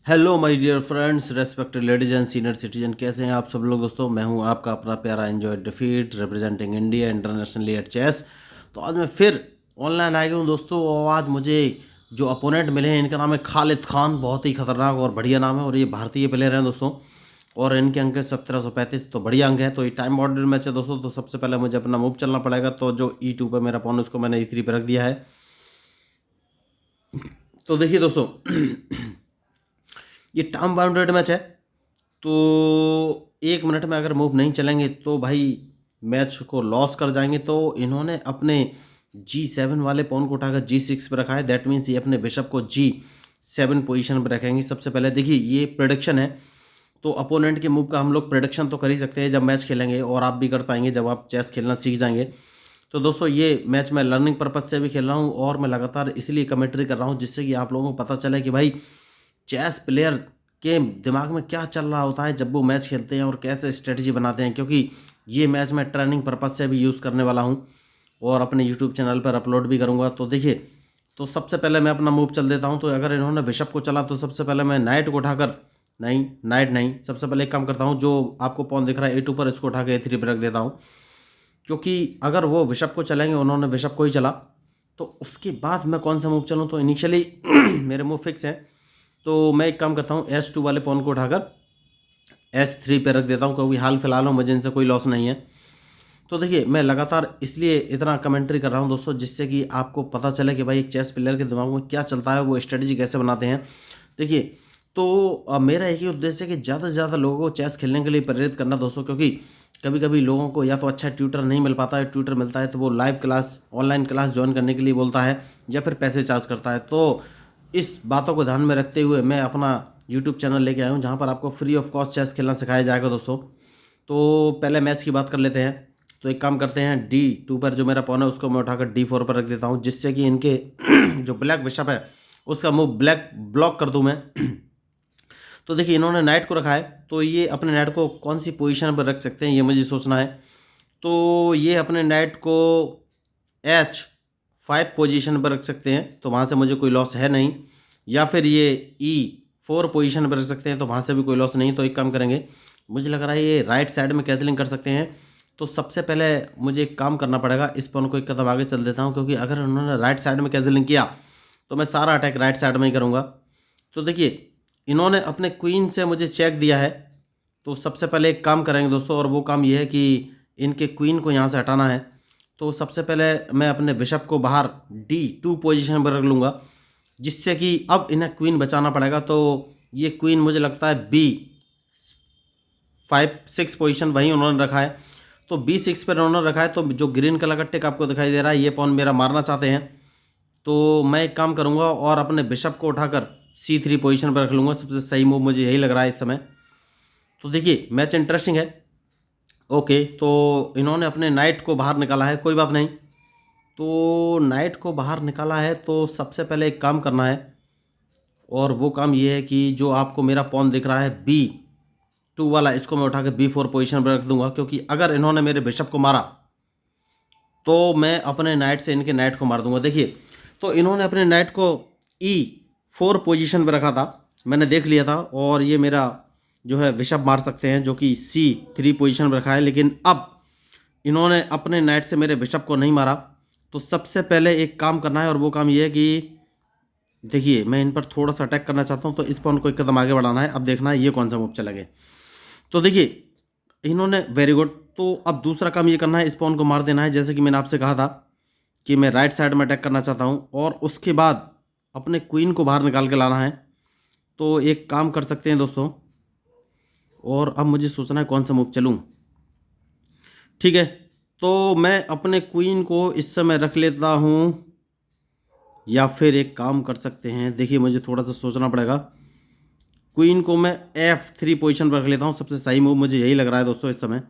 Hello my dear friends, respected ladies and senior citizen, कैसे हैं आप सब लोग। दोस्तों, मैं हूं आपका अपना प्यारा enjoy defeat representing India internationally at chess. तो आज मैं फिर ऑनलाइन आ गया हूं दोस्तों, और आज मुझे जो अपोनेंट मिले हैं इनका नाम है खालिद खान। बहुत ही खतरनाक और बढ़िया नाम है, और ये भारतीय प्लेयर हैं दोस्तों, और इनके अंक है 1735। तो बढ़िया अंक है। तो ये टाइम बॉर्डर मैच है दोस्तों। तो सबसे पहले मुझे अपना मूव चलना पड़ेगा। तो जो E2 पे मेरा पॉन उसको मैंने E3 पे रख दिया है। तो देखिए दोस्तों, ये टाइम बाउंडेड मैच है। तो 1 मिनट में अगर मूव नहीं चलेंगे तो भाई मैच को लॉस कर जाएंगे। तो इन्होंने अपने G7 वाले पॉन को उठाकर G6 पे रखा है। दैट मीन्स ये अपने बिशप को G7 पोजीशन पे रखेंगे। सबसे पहले देखिए, ये प्रेडिक्शन है। तो अपोनेंट के मूव का हम लोग प्रेडिक्शन तो कर ही सकते हैं जब मैच खेलेंगे, और आप भी कर पाएंगे जब आप चेस खेलना सीख जाएंगे। तो दोस्तों, ये मैच मैं लर्निंग पर्पज से भी खेल रहा हूँ, और मैं लगातार इसलिए कमेंट्री कर रहा हूँ जिससे कि आप लोगों को पता चले कि भाई चेस प्लेयर के दिमाग में क्या चल रहा होता है जब वो मैच खेलते हैं, और कैसे स्ट्रेटजी बनाते हैं। क्योंकि ये मैच मैं ट्रेनिंग पर्पज से भी यूज़ करने वाला हूँ, और अपने यूट्यूब चैनल पर अपलोड भी करूँगा। तो देखिए, तो सबसे पहले मैं अपना मूव चल देता हूँ। तो अगर इन्होंने बिशप को चला तो सबसे पहले मैं नाइट को उठाकर, नहीं नाइट नहीं, सबसे पहले एक काम करता हूँ, जो आपको पॉन दिख रहा है A2 पर, इसको उठा के A3 पर रख देता हूँ। क्योंकि अगर वो बिशप को चलेंगे, उन्होंने बिशप को ही चला, तो उसके बाद मैं कौन सा मूव चलूँ। तो इनिशियली मेरे मूव फिक्स हैं। तो मैं एक काम करता हूँ, S2 वाले पॉन को उठाकर S3 पे रख देता हूँ, क्योंकि हाल फिलहाल में मुझे इनसे कोई लॉस नहीं है। तो देखिए, मैं लगातार इसलिए इतना कमेंट्री कर रहा हूँ दोस्तों, जिससे कि आपको पता चले कि भाई एक चेस प्लेयर के दिमाग में क्या चलता है, वो स्ट्रेटजी कैसे बनाते हैं। देखिए, तो मेरा एक ही उद्देश्य है कि ज़्यादा से ज़्यादा लोगों को चेस खेलने के लिए प्रेरित करना दोस्तों। क्योंकि कभी कभी लोगों को या तो अच्छा ट्यूटर नहीं मिल पाता है, ट्यूटर मिलता है तो वो live class, online class join करने के लिए बोलता है, या फिर पैसे चार्ज करता है। तो इस बातों को ध्यान में रखते हुए मैं अपना यूट्यूब चैनल लेके आया हूँ, जहाँ पर आपको फ्री ऑफ कॉस्ट चेस खेलना सिखाया जाएगा दोस्तों। तो पहले मैच की बात कर लेते हैं। तो एक काम करते हैं, D2 पर जो मेरा पॉन है उसको मैं उठाकर D4 पर रख देता हूँ, जिससे कि इनके जो ब्लैक बिशप है उसका मूव ब्लैक ब्लॉक कर दूँ मैं। तो देखिए, इन्होंने नाइट को रखा है, तो ये अपने नाइट को कौन सी पोजीशन पर रख सकते हैं, ये मुझे सोचना है। तो ये अपने नाइट को H5 पोजीशन पर रख सकते हैं, तो वहाँ से मुझे कोई लॉस है नहीं। या फिर ये E4 पोजीशन पर रख सकते हैं, तो वहाँ से भी कोई लॉस नहीं। तो एक काम करेंगे, मुझे लग रहा है ये राइट साइड में कैसलिंग कर सकते हैं। तो सबसे पहले मुझे एक काम करना पड़ेगा, इस पॉन को एक कदम आगे चल देता हूँ, क्योंकि अगर उन्होंने राइट साइड में कैसलिंग किया तो मैं सारा अटैक राइट साइड में ही करूँगा। तो देखिए, इन्होंने अपने क्वीन से मुझे चेक दिया है। तो सबसे पहले एक काम करेंगे दोस्तों, और वो काम ये है कि इनके क्वीन को यहाँ से हटाना है। तो सबसे पहले मैं अपने बिशप को बाहर D2 पोजीशन पर रख लूँगा, जिससे कि अब इन्हें क्वीन बचाना पड़ेगा। तो ये क्वीन मुझे लगता है B5-6 पोजीशन वहीं उन्होंने रखा है। तो B6 पर उन्होंने रखा है। तो जो ग्रीन कलर का टिक आपको दिखाई दे रहा है, ये पॉन मेरा मारना चाहते हैं। तो मैं एक काम करूँगा, और अपने बिशप को उठाकर C3 पोजीशन पर रख लूँगा। सबसे सही मूव मुझे यही लग रहा है इस समय। तो देखिए, मैच इंटरेस्टिंग है। ओके, तो इन्होंने अपने नाइट को बाहर निकाला है, कोई बात नहीं। तो नाइट को बाहर निकाला है, तो सबसे पहले एक काम करना है, और वो काम ये है कि जो आपको मेरा पॉन दिख रहा है B2 वाला, इसको मैं उठा के B4 पोजीशन पर रख दूंगा। क्योंकि अगर इन्होंने मेरे बिशप को मारा तो मैं अपने नाइट से इनके नाइट को मार दूंगा। देखिए, तो इन्होंने अपने नाइट को E4 पोजीशन पर रखा था, मैंने देख लिया था, और ये मेरा जो है बिशप मार सकते हैं, जो कि C3 पोजीशन पर रखा है। लेकिन अब इन्होंने अपने नाइट से मेरे बिशप को नहीं मारा। तो सबसे पहले एक काम करना है, और वो काम ये है कि देखिए, मैं इन पर थोड़ा सा अटैक करना चाहता हूँ। तो इस पॉन को एक कदम आगे बढ़ाना है। अब देखना है ये कौन सा मूव चलेंगे। तो देखिए, इन्होंने वेरी गुड। तो अब दूसरा काम ये करना है, इस पॉन को मार देना है, जैसे कि मैंने आपसे कहा था कि मैं राइट साइड में अटैक करना चाहता हूँ, और उसके बाद अपने क्वीन को बाहर निकाल के लाना है। तो एक काम कर सकते हैं दोस्तों, और अब मुझे सोचना है कौन सा मूव चलूँ। ठीक है, तो मैं अपने क्वीन को इस समय रख लेता हूँ, या फिर एक काम कर सकते हैं, देखिए मुझे थोड़ा सा सोचना पड़ेगा। क्वीन को मैं F3 पोजीशन पर रख लेता हूँ। सबसे सही मूव मुझे यही लग रहा है दोस्तों इस समय।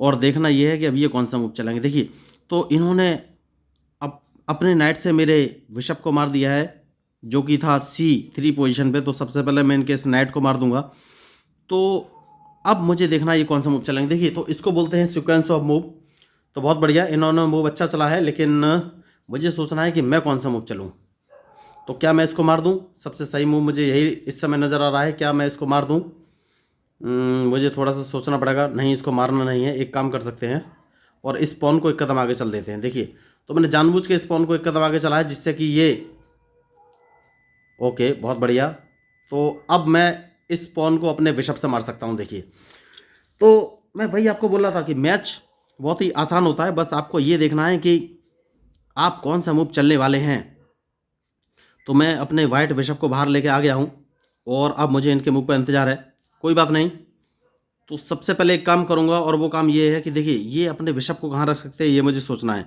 और देखना ये है कि अब ये कौन सा मूव चलेंगे। देखिए, तो इन्होंने अब अपने नाइट से मेरे बिशप को मार दिया है, जो कि था C3 पोजीशन पे। तो सबसे पहले मैं इनके इस नाइट को मार दूंगा। तो अब मुझे देखना ये कौन सा मूव चलेंगे। देखिए, तो इसको बोलते हैं सीक्वेंस ऑफ मूव। तो बहुत बढ़िया, इन्होंने मूव अच्छा चला है, लेकिन मुझे सोचना है कि मैं कौन सा मूव चलूँ। तो क्या मैं इसको मार दूं? सबसे सही मूव मुझे यही इस समय नज़र आ रहा है। क्या मैं इसको मार दूं? मुझे थोड़ा सा सोचना पड़ेगा। नहीं, इसको मारना नहीं है। एक काम कर सकते हैं और इस पॉन को एक कदम आगे चल देते हैं। देखिए, तो मैंने जानबूझ के इस पॉन को एक कदम आगे चलाया जिससे कि ये, ओके, बहुत बढ़िया। तो अब मैं इस पॉन को अपने बिशप से मार सकता हूँ। देखिए, तो मैं वही आपको बोल रहा था कि मैच बहुत ही आसान होता है। बस आपको ये देखना है कि आप कौन सा मूव चलने वाले हैं। तो मैं अपने वाइट बिशप को बाहर लेके आ गया हूँ और अब मुझे इनके मूव पर इंतज़ार है। कोई बात नहीं। तो सबसे पहले एक काम करूँगा और वो काम ये है कि देखिए, ये अपने बिशप को कहाँ रख सकते हैं ये मुझे सोचना है।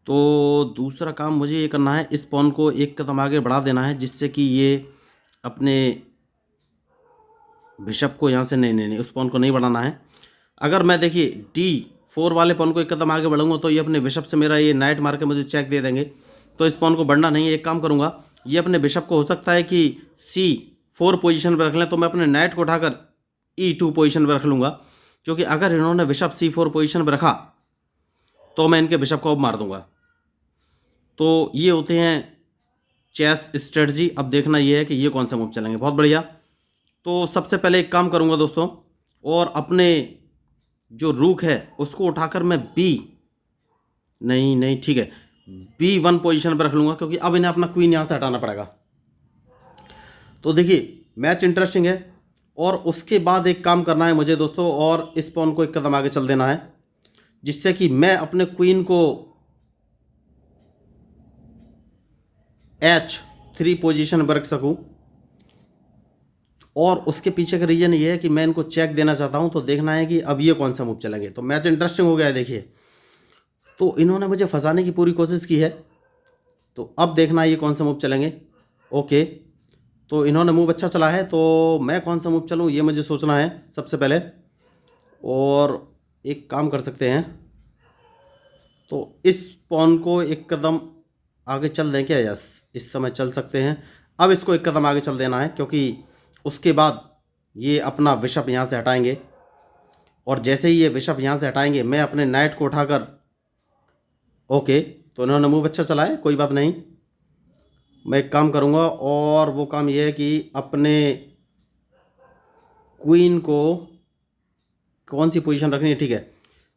तो दूसरा काम मुझे ये करना है, इस पॉन को एक कदम आगे बढ़ा देना है जिससे कि ये अपने बिशप को यहाँ से, नहीं नहीं नहीं, उस पॉन को नहीं बढ़ाना है। अगर मैं देखिए D4 वाले पॉन को एक कदम आगे बढ़ूंगा तो ये अपने बिशप से मेरा ये नाइट मार के मुझे चेक दे देंगे। तो इस पॉन को बढ़ना नहीं है। एक काम करूंगा, ये अपने बिशप को हो सकता है कि C4 पोजीशन पर रख लें, तो मैं अपने नाइट को उठाकर E2 पोजीशन पर रख लूँगा। क्योंकि अगर इन्होंने बिशप C4 पोजीशन पर रखा तो मैं इनके बिशप को अब मार दूंगा। तो ये होते हैं चेस स्ट्रेटजी। अब देखना ये है कि ये कौन सा मूव चलेंगे। बहुत बढ़िया। तो सबसे पहले एक काम करूंगा दोस्तों, और अपने जो रूक है उसको उठाकर मैं नहीं नहीं, ठीक है, B1 पोजीशन पर रख लूँगा क्योंकि अब इन्हें अपना क्वीन यहाँ से हटाना पड़ेगा। तो देखिए, मैच इंटरेस्टिंग है। और उसके बाद एक काम करना है मुझे दोस्तों, और इस पॉन को एक कदम आगे चल देना है जिससे कि मैं अपने क्वीन को H3 पोजीशन पर रख सकूँ। और उसके पीछे का रीज़न ये है कि मैं इनको चेक देना चाहता हूँ। तो देखना है कि अब ये कौन सा मूव चलेंगे। तो मैच इंटरेस्टिंग हो गया है। देखिए, तो इन्होंने मुझे फंसाने की पूरी कोशिश की है। तो अब देखना है ये कौन सा मूव चलेंगे। ओके, तो इन्होंने मूव अच्छा चला है, तो मैं कौन सा मूव चलूँ ये मुझे सोचना है सबसे पहले। और एक काम कर सकते हैं, तो इस पॉन को एक कदम आगे चल दें क्या? यस, इस समय चल सकते हैं। अब इसको एक कदम आगे चल देना है क्योंकि उसके बाद ये अपना बिशप यहाँ से हटाएंगे। और जैसे ही ये बिशप यहाँ से हटाएंगे मैं अपने नाइट को उठाकर, ओके, तो इन्होंने मूव अच्छा चला है, कोई बात नहीं। मैं एक काम करूँगा और वो काम ये है कि अपने क्वीन को कौन सी पोजीशन रखनी है, ठीक है,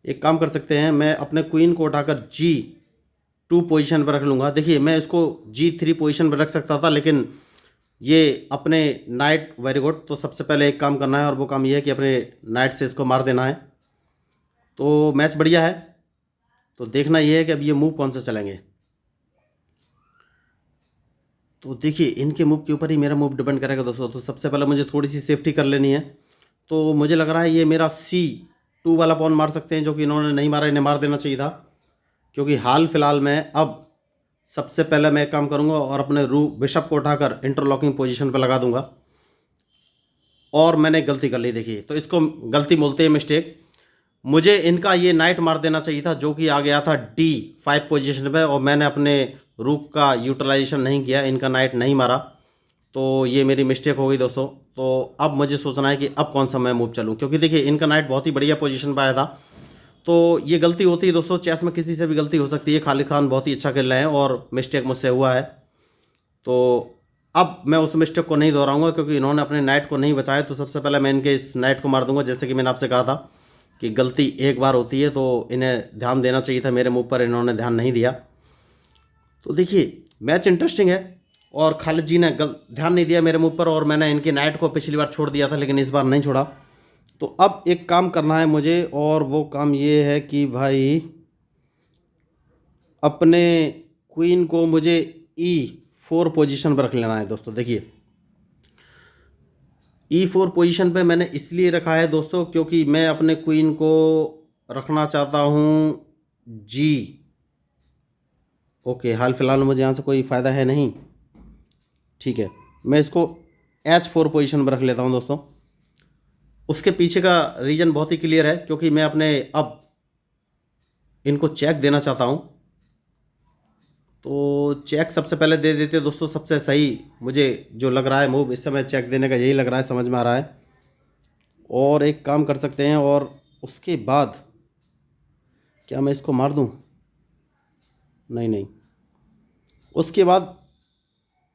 एक काम कर सकते हैं, मैं अपने क्वीन को उठाकर G2 पोजीशन पर रख लूँगा। देखिए, मैं इसको G3 पोजीशन पर रख सकता था लेकिन ये अपने नाइट, वेरी गुड। तो सबसे पहले एक काम करना है और वो काम ये है कि अपने नाइट से इसको मार देना है। तो मैच बढ़िया है। तो देखना ये है कि अब ये मूव कौन सा चलेंगे। तो देखिए, इनके मूव के ऊपर ही मेरा मूव डिपेंड करेगा दोस्तों। तो सबसे पहले मुझे थोड़ी सी सेफ्टी कर लेनी है। तो मुझे लग रहा है ये मेरा C2 वाला पॉन मार सकते हैं, जो कि इन्होंने नहीं मारा, इन्हें मार देना चाहिए था। क्योंकि हाल फिलहाल में अब सबसे पहले मैं एक काम करूंगा और अपने बिशप को उठाकर इंटरलॉकिंग पोजीशन पर लगा दूंगा। और मैंने गलती कर ली। देखिए, तो इसको गलती बोलते हैं, मिस्टेक। मुझे इनका ये नाइट मार देना चाहिए था जो कि आ गया था D5 पोजीशन पे, और मैंने अपने रूक का यूटिलाइजेशन नहीं किया, इनका नाइट नहीं मारा। तो ये मेरी मिस्टेक हो गई दोस्तों। तो अब मुझे सोचना है कि अब कौन सा मैं मूव चलूँ, क्योंकि देखिए इनका नाइट बहुत ही बढ़िया पोजीशन पर आया था। तो ये गलती होती है दोस्तों, चेस में किसी से भी गलती हो सकती है। खालिद खान बहुत ही अच्छा खेल रहे हैं और मिस्टेक मुझसे हुआ है। तो अब मैं उस मिस्टेक को नहीं दोहराऊंगा क्योंकि इन्होंने अपने नाइट को नहीं बचाया। तो सबसे पहले मैं इनके इस नाइट को मार दूंगा। जैसे कि मैंने आपसे कहा था कि गलती एक बार होती है, तो इन्हें ध्यान देना चाहिए था मेरे मुंह पर, इन्होंने ध्यान नहीं दिया। तो देखिए, मैच इंटरेस्टिंग है और खालिद जी ने ध्यान नहीं दिया मेरे मुंह पर, और मैंने इनके नाइट को पिछली बार छोड़ दिया था लेकिन इस बार नहीं छोड़ा। तो अब एक काम करना है मुझे, और वो काम ये है कि भाई अपने क्वीन को मुझे E4 पोजीशन पर रख लेना है दोस्तों। देखिए, E4 पोजीशन पे मैंने इसलिए रखा है दोस्तों क्योंकि मैं अपने क्वीन को रखना चाहता हूँ G, ओके, हाल फिलहाल में मुझे यहाँ से कोई फ़ायदा है नहीं, ठीक है, मैं इसको H4 पोजीशन पर रख लेता हूँ दोस्तों। उसके पीछे का रीज़न बहुत ही क्लियर है क्योंकि मैं अपने अब इनको चेक देना चाहता हूँ। तो चेक सबसे पहले दे देते दोस्तों, सबसे सही मुझे जो लग रहा है मूव इस समय चेक देने का यही लग रहा है, समझ में आ रहा है। और एक काम कर सकते हैं, और उसके बाद क्या मैं इसको मार दूं? नहीं नहीं, उसके बाद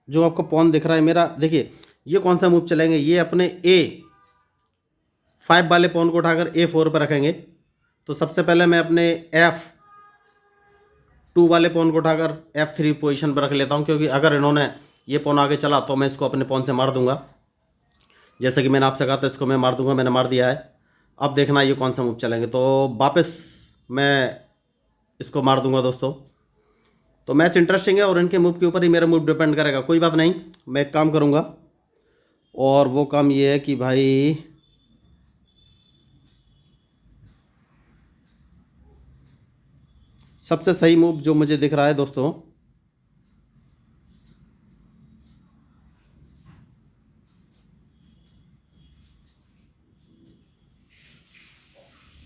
जो आपको पॉन दिख रहा है मेरा, देखिए ये कौन सा मूव चलेंगे, ये अपने A5 वाले पॉन को उठाकर A4 पर रखेंगे। तो सबसे पहले मैं अपने F2 वाले पॉन को उठाकर F3 पोजीशन पर रख लेता हूं, क्योंकि अगर इन्होंने ये पॉन आगे चला तो मैं इसको अपने पॉन से मार दूंगा। जैसे कि मैंने आपसे कहा था इसको मैं मार दूंगा, मैंने मार दिया है। अब देखना ये कौन सा मूव चलेंगे, तो वापस मैं इसको मार दूंगा दोस्तों। तो मैच इंटरेस्टिंग है और इनके मूव के ऊपर ही मेरा मूव डिपेंड करेगा। कोई बात नहीं, मैं एक काम करूंगा, और वो काम ये है कि भाई सबसे सही मूव जो मुझे दिख रहा है दोस्तों,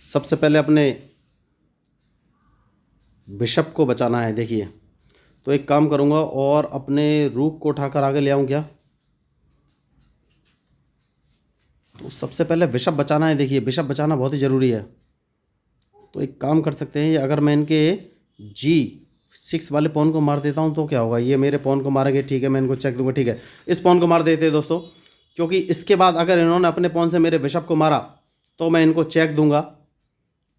सबसे पहले अपने बिशप को बचाना है। देखिए, तो एक काम करूंगा और अपने रूक को उठाकर आगे ले आऊं क्या। तो सबसे पहले बिशप बचाना है। देखिए, बिशप बचाना बहुत ही ज़रूरी है। तो एक काम कर सकते हैं, अगर मैं इनके G6 वाले पॉन को मार देता हूं तो क्या होगा। ये मेरे पॉन को मारेंगे, ठीक है, मैं इनको चेक दूंगा। ठीक है, इस पॉन को मार देते हैं दोस्तों, क्योंकि इसके बाद अगर इन्होंने अपने पॉन से मेरे बिशप को मारा तो मैं इनको चेक दूंगा,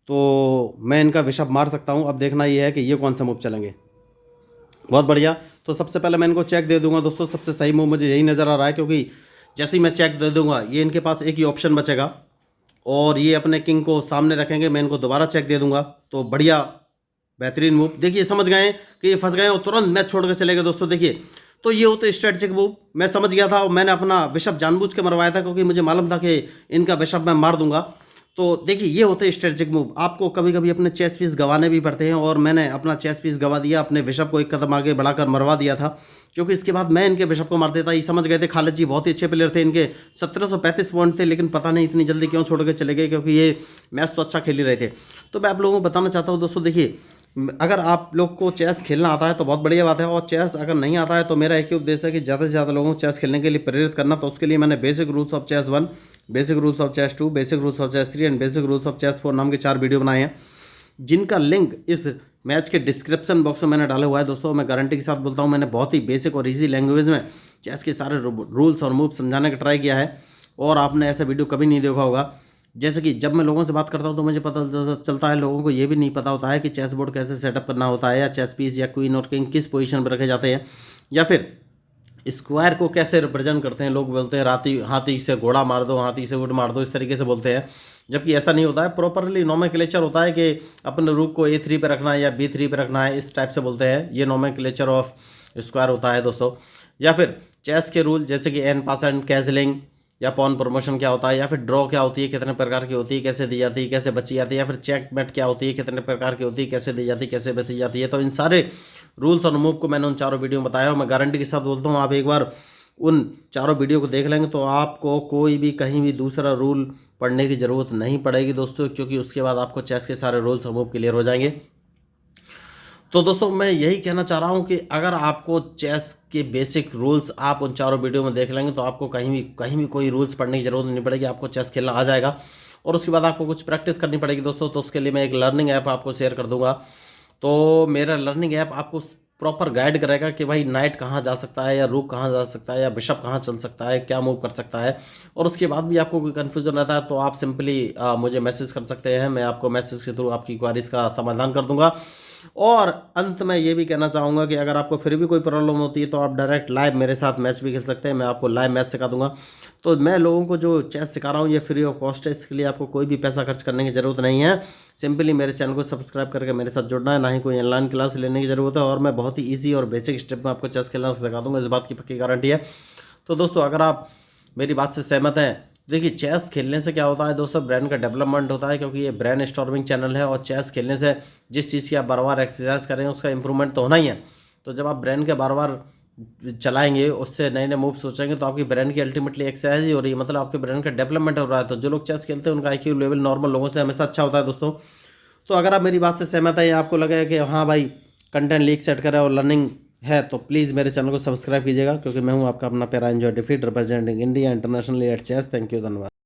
तो मैं इनका बिशप मार सकता हूं। अब देखना ये है कि ये कौन सा मूव चलेंगे। बहुत बढ़िया, तो सबसे पहले मैं इनको चेक दे दूंगा दोस्तों। सबसे सही मूव मुझे यही नज़र आ रहा है, क्योंकि जैसे ही मैं चेक दे दूंगा ये इनके पास एक ही ऑप्शन बचेगा और ये अपने किंग को सामने रखेंगे, मैं इनको दोबारा चेक दे दूंगा। तो बढ़िया, बेहतरीन मूव। देखिए, समझ गए कि ये फंस गए और तुरंत मैच छोड़ कर चले गए दोस्तों। देखिए, तो ये होते स्ट्रेटजिक मूव। मैं समझ गया था और मैंने अपना बिशप जानबूझ के मरवाया था, क्योंकि मुझे मालूम था कि इनका बिशप मैं मार दूंगा। तो देखिए, ये होते स्ट्रेटजिक मूव। आपको कभी कभी अपने चेस पीस गंवाने भी पड़ते हैं, और मैंने अपना चेस पीस गंवा दिया, अपने बिशप को एक कदम आगे बढ़ाकर मरवा दिया था, क्योंकि इसके बाद मैं इनके बिशप को मार देता। ये समझ गए थे, खालिद जी बहुत ही अच्छे प्लेयर थे, इनके 1735 पॉइंट थे, लेकिन पता नहीं इतनी जल्दी क्यों छोड़ के चले गए, क्योंकि ये मैच तो अच्छा खेल ही रहे थे। तो मैं आप लोगों को बताना चाहता हूँ दोस्तों, देखिए अगर आप लोग को चेस खेलना आता है तो बहुत बढ़िया बात है, और चेस अगर नहीं आता है तो मेरा एक ही उद्देश्य है कि ज़्यादा से ज़्यादा लोगों को चेस खेलने के लिए प्रेरित करना। तो उसके लिए मैंने basic rules of chess 1, basic rules of chess 2, basic rules of chess 3 and basic rules of chess 4 नाम के 4 वीडियो बनाए हैं, जिनका लिंक इस मैच के डिस्क्रिप्शन बॉक्स में मैंने डाला हुआ है दोस्तों। मैं गारंटी के साथ बोलता हूँ, मैंने बहुत ही बेसिक और ईजी लैंग्वेज में चेस के सारे रूल्स और मूव समझाने का ट्राई किया है, और आपने ऐसा वीडियो कभी नहीं देखा होगा। जैसे कि जब मैं लोगों से बात करता हूँ तो मुझे पता चलता है, लोगों को ये भी नहीं पता होता है कि चेस बोर्ड कैसे सेटअप करना होता है, या चेस पीस या क्वीन और किंग किस पोजीशन पर रखे जाते हैं, या फिर स्क्वायर को कैसे रिप्रेजेंट करते हैं। लोग बोलते हैं हाथी से घोड़ा मार दो, हाथी से ऊँट मार दो, इस तरीके से बोलते हैं, जबकि ऐसा नहीं होता है। प्रॉपरली नोमेनक्लेचर होता है कि अपने रूक को A3 पे रखना है या B3 पे रखना है, इस टाइप से बोलते हैं। ये नोमेनक्लेचर ऑफ स्क्वायर होता है दोस्तों। या फिर चेस के रूल जैसे कि एन पास एंड कैसलिंग, या पॉन प्रमोशन क्या होता है, या फिर ड्रॉ क्या होती है, कितने प्रकार की होती है, कैसे दी जाती है, कैसे बची जाती है, या फिर चेकमेट क्या होती है, कितने प्रकार की होती है, कैसे दी जाती है, कैसे बची जाती है। तो इन सारे रूल्स और मूव को मैंने उन चारों वीडियो में बताया, और मैं गारंटी के साथ बोलता हूँ, आप एक बार उन चारों वीडियो को देख लेंगे तो आपको कोई भी कहीं भी दूसरा रूल पढ़ने की ज़रूरत नहीं पड़ेगी दोस्तों, क्योंकि उसके बाद आपको चेस के सारे रूल्स और मूव क्लियर हो जाएंगे। तो दोस्तों, मैं यही कहना चाह रहा हूँ कि अगर आपको चेस के बेसिक रूल्स आप उन चारों वीडियो में देख लेंगे तो आपको कहीं भी कोई रूल्स पढ़ने की ज़रूरत नहीं पड़ेगी, आपको चेस खेलना आ जाएगा। और उसके बाद आपको कुछ प्रैक्टिस करनी पड़ेगी दोस्तों। तो उसके लिए मैं एक लर्निंग ऐप आपको शेयर कर दूंगा। तो मेरा लर्निंग ऐप आपको प्रॉपर गाइड करेगा कि भाई नाइट कहाँ जा सकता है, या रूक कहाँ जा सकता है, या बिशप कहाँ चल सकता है, क्या मूव कर सकता है। और उसके बाद भी आपको कोई कन्फ्यूजन रहता है तो आप सिंपली मुझे मैसेज कर सकते हैं, मैं आपको मैसेज के थ्रू आपकी क्वारीज का समाधान कर दूंगा। और अंत में ये भी कहना चाहूँगा कि अगर आपको फिर भी कोई प्रॉब्लम होती है तो आप डायरेक्ट लाइव मेरे साथ मैच भी खेल सकते हैं, मैं आपको लाइव मैच सिखा दूंगा। तो मैं लोगों को जो चेस सिखा रहा हूँ ये फ्री ऑफ कॉस्ट है, इसके लिए आपको कोई भी पैसा खर्च करने की ज़रूरत नहीं है। सिंपली मेरे चैनल को सब्सक्राइब करके मेरे साथ जुड़ना है, ना ही कोई ऑनलाइन क्लास लेने की ज़रूरत है, और मैं बहुत ही ईजी और बेसिक स्टेप में आपको चेस खेलना सिखा दूँगा, इस बात की पक्की गारंटी है। तो दोस्तों, अगर आप मेरी बात से सहमत हैं, देखिए चेस खेलने से क्या होता है दोस्तों, ब्रेन का डेवलपमेंट होता है, क्योंकि ये ब्रेन स्टॉर्मिंग चैनल है, और चेस खेलने से जिस चीज़ की आप बार बार एक्सरसाइज करें उसका इंप्रूवमेंट तो होना ही है। तो जब आप ब्रेन के बार बार चलाएंगे, उससे नए नए मूव सोचेंगे, तो आपकी ब्रेन की अल्टीमेटली एक्सरसाइज ही हो रही है, मतलब आपके ब्रेन का डेवलपमेंट हो रहा है। तो जो लोग चेस खेलते हैं उनका IQ लेवल नॉर्मल लोगों से हमेशा अच्छा होता है दोस्तों। तो अगर आप मेरी बात से सहमत है या आपको लगे कि हाँ भाई कंटेंट लीक सेट करें और लर्निंग है, तो प्लीज़ मेरे चैनल को सब्सक्राइब कीजिएगा, क्योंकि मैं हूँ आपका अपना प्यारा enjoy defeat representing India internationally at chess. Thank you, धन्यवाद।